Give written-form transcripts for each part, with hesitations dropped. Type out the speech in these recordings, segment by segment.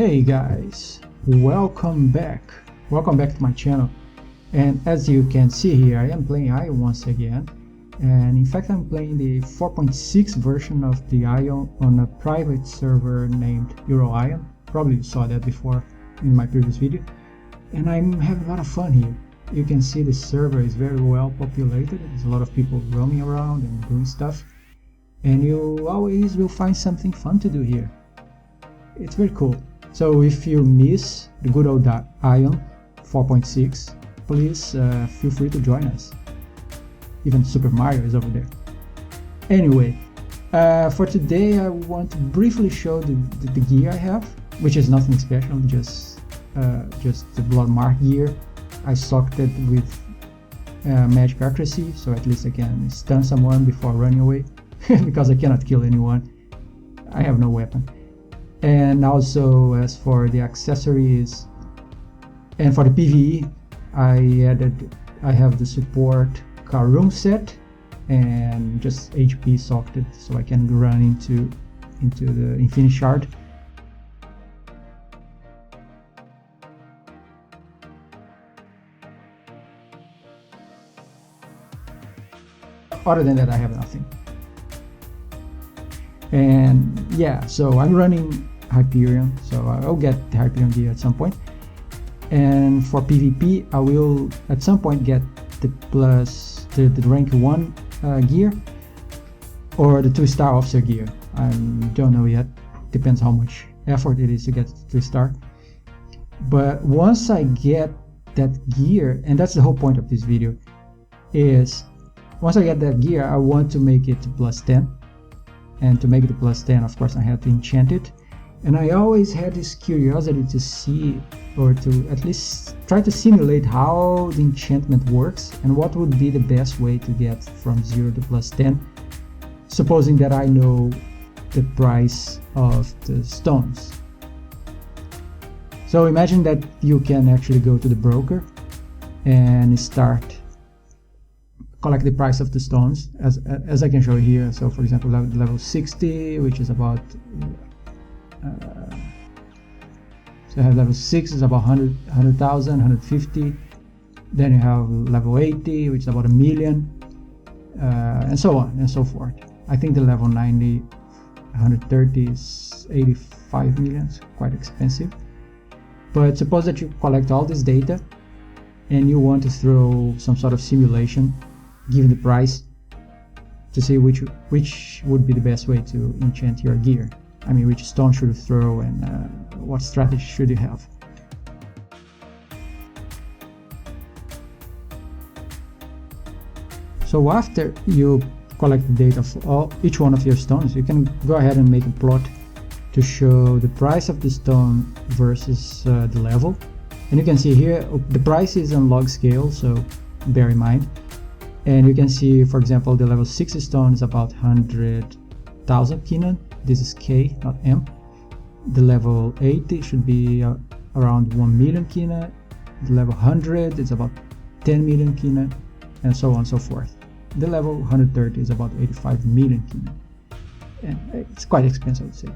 Hey guys, welcome back to my channel. And as you can see here, I am playing Aion once again, and in fact I'm playing the 4.6 version of the Aion on a private server named EuroAion. Probably you saw that before in my previous video, and I'm having a lot of fun here. You can see the server is very well populated. There's a lot of people roaming around and doing stuff, and you always will find something fun to do here. It's very cool. So if you miss the good old Aion 4.6, please feel free to join us. Even Super Mario is over there. Anyway, for today I want to briefly show the gear I have, which is nothing special, just the blood mark gear. I socked it with magic accuracy, so at least I can stun someone before running away, because I cannot kill anyone. I have no weapon. And also, as for the accessories and for the PvE, I have the support car room set and just HP socked so I can run into the Infinity Shard. Other than that, I have nothing. And yeah, so I'm running Hyperion, so I'll get the Hyperion gear at some point. And for PvP, I will at some point get the rank 1 gear or the 2-star officer gear. I don't know yet, depends how much effort it is to get 3-star. But once I get that gear, and that's the whole point of this video, is once I get that gear, I want to make it +10. And to make it +10, of course, I have to enchant it. And I always had this curiosity to see, or to at least try to simulate how the enchantment works and what would be the best way to get from 0 to +10, supposing that I know the price of the stones. So imagine that you can actually go to the broker and start collect the price of the stones, as I can show here. So for example, level 60, which is about so I have level 6 is about 100,000, 150. Then you have level 80, which is about 1 million, and so on and so forth. I think the level 90, 130 is 85 million, it's quite expensive. But suppose that you collect all this data and you want to throw some sort of simulation given the price to see which would be the best way to enchant your gear. I mean, which stone should you throw and what strategy should you have. So after you collect the data for each one of your stones, you can go ahead and make a plot to show the price of the stone versus the level. And you can see here the price is on log scale, so bear in mind. And you can see, for example, the level 60 stone is about 100,000 Kina. This is K, not M. The level 80 should be around 1 million Kina. The level 100 is about 10 million Kina, and so on and so forth. The level 130 is about 85 million Kina. And it's quite expensive, I would say.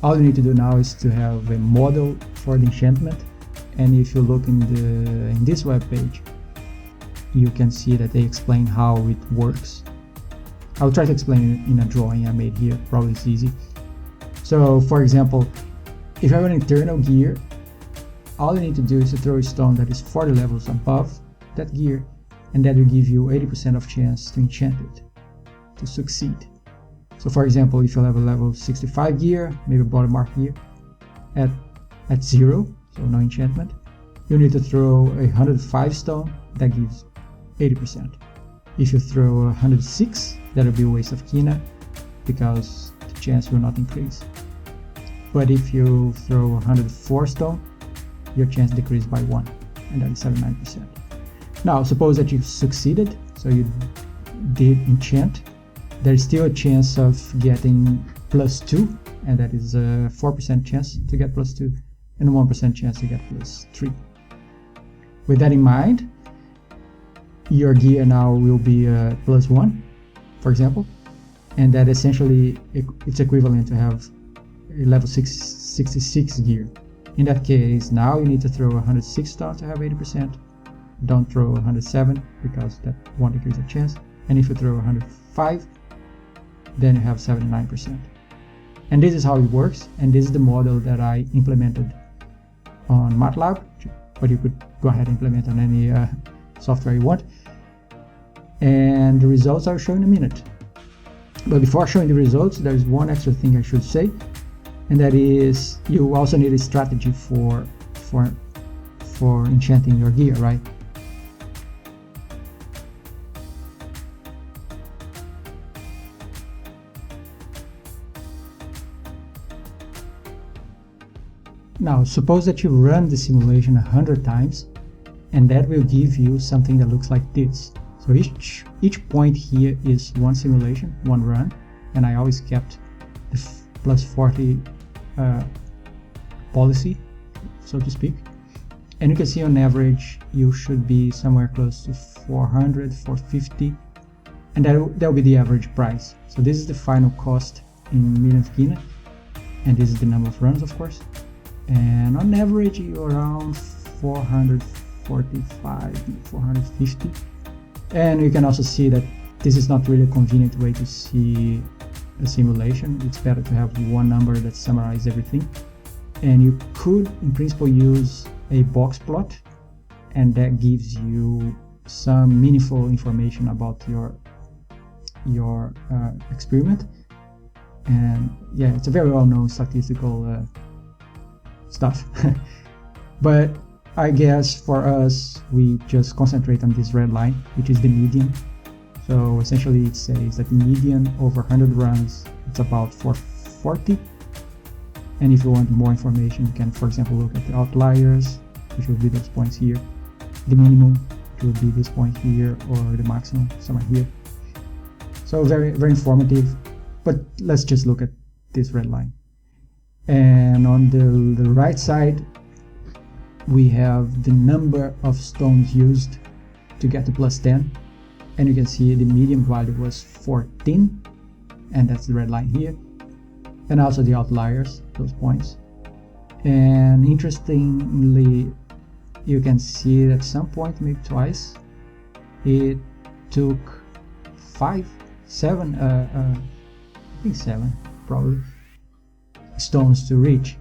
All you need to do now is to have a model for the enchantment, and if you look in this web page, you can see that they explain how it works. I'll try to explain it in a drawing I made here, probably it's easy. So for example, if you have an internal gear, all you need to do is to throw a stone that is 40 levels above that gear, and that will give you 80% of chance to enchant it, to succeed. So for example, if you have a level 65 gear, maybe blood mark gear, at 0, so no enchantment, you need to throw a 105 stone, that gives 80%. If you throw 106, that will be a waste of Kina, because the chance will not increase. But if you throw 104 stone, your chance decreases by 1, and that is 79%. Now suppose that you succeeded, so you did enchant. There is still a chance of getting +2, and that is a 4% chance to get +2 and a 1% chance to get +3. With that in mind, your gear now will be +1, for example, and that essentially it's equivalent to have a level 66 gear. In that case, now you need to throw 106 stones to have 80%. Don't throw 107 because that won't increase the chance. And if you throw 105, then you have 79%. And this is how it works, and this is the model that I implemented on MATLAB, but you could go ahead and implement on any software you want. And the results I'll show in a minute. But before showing the results, there's one extra thing I should say, and that is you also need a strategy for enchanting your gear, right? Now, suppose that you run the simulation 100 times, and that will give you something that looks like this. So each point here is one simulation, one run, and I always kept the plus 40 policy, so to speak. And you can see on average you should be somewhere close to 400, 450, and that will be the average price. So this is the final cost in millions guinea, and this is the number of runs, of course. And on average you're around 445, 450. And you can also see that this is not really a convenient way to see a simulation. It's better to have one number that summarizes everything. And you could, in principle, use a box plot, and that gives you some meaningful information about your experiment. And yeah, it's a very well-known statistical stuff. But I guess for us, we just concentrate on this red line, which is the median. So essentially it says that the median over 100 runs, it's about 440. And if you want more information, you can, for example, look at the outliers, which will be those points here. The minimum, which will be this point here, or the maximum, somewhere here. So very, very informative, but let's just look at this red line. And on the right side, we have the number of stones used to get to plus 10, and you can see the median value was 14, and that's the red line here, and also the outliers, those points. And interestingly, you can see that at some point, maybe twice, it took 7 probably stones to reach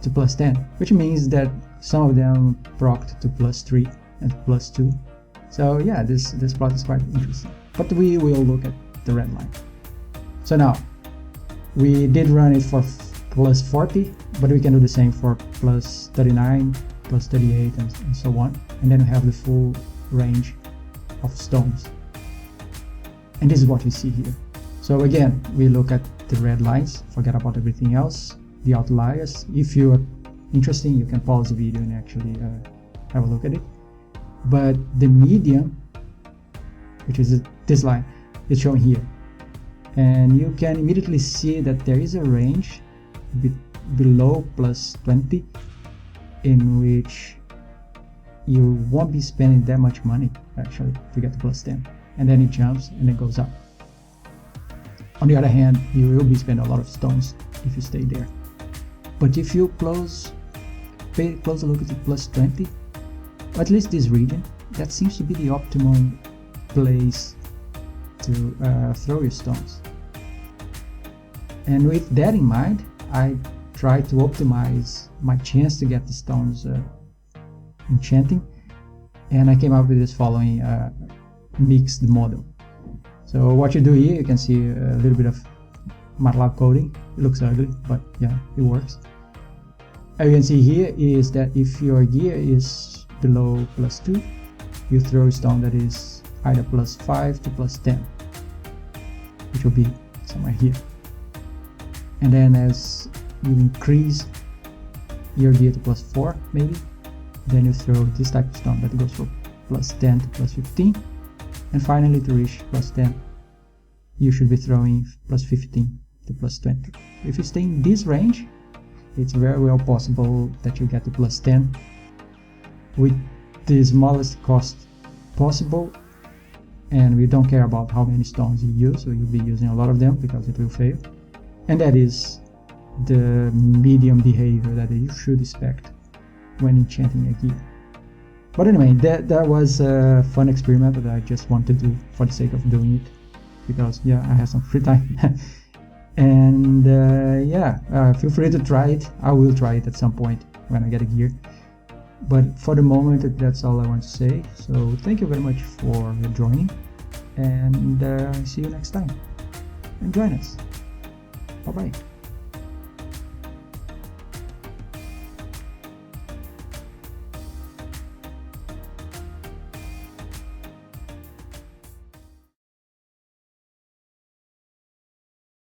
to plus 10, which means that some of them procced to plus 3 and plus 2. So yeah, this plot is quite interesting. But we will look at the red line. So now, we did run it for plus 40, but we can do the same for plus 39, plus 38, and so on. And then we have the full range of stones. And this is what we see here. So again, we look at the red lines, forget about everything else, the outliers. If you're interested, you can pause the video and actually have a look at it. But the median, which is this line, is shown here. And you can immediately see that there is a range below plus 20 in which you won't be spending that much money actually to get to plus 10. And then it jumps and then goes up. On the other hand, you will be spending a lot of stones if you stay there. But if you pay a closer look at the plus 20, or at least this region, that seems to be the optimum place to throw your stones. And with that in mind, I try to optimize my chance to get the stones enchanting, and I came up with this following mixed model. So what you do here, you can see a little bit of MATLAB coding. It looks ugly, but yeah, it works. As you can see here is that if your gear is below plus 2, you throw a stone that is either plus 5 to plus 10, which will be somewhere here. And then as you increase your gear to plus 4 maybe, then you throw this type of stone that goes from plus 10 to plus 15. And finally, to reach plus 10, you should be throwing plus 15 to plus 20. If you stay in this range, it's very well possible that you get to plus 10 with the smallest cost possible and we don't care about how many stones you use, so you'll be using a lot of them because it will fail. And that is the medium behavior that you should expect when enchanting a gear. But anyway, that was a fun experiment that I just wanted to do for the sake of doing it, because yeah, I have some free time. And feel free to try it. I will try it at some point when I get a gear. But for the moment, that's all I want to say. So thank you very much for joining, and see you next time. And join us. Bye bye.